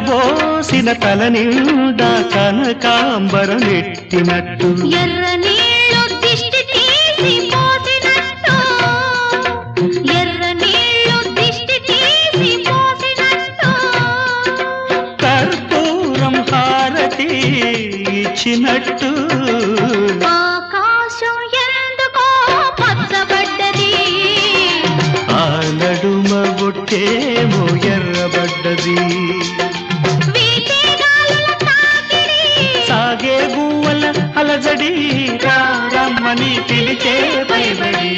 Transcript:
విరబోసిన తల నిండా కనకాంబరం ఎట్టినట్టు ఎర్ర నీళ్ళు దిష్టి తీసి పోసినట్టు ఎర్ర నీళ్ళు దిష్టి తీసి పోసినట్టు కర్పూరం హారతి ఇచ్చినట్టు ఆకాశం ఎందుకో పచ్చబడ్డది ఆ నడుమ బొట్టేమో ఎర్రబడ్డది వీచే గాలుల తాకిడి సాగే గువ్వల అలజడి రమ్మని పిలిచే పైబడి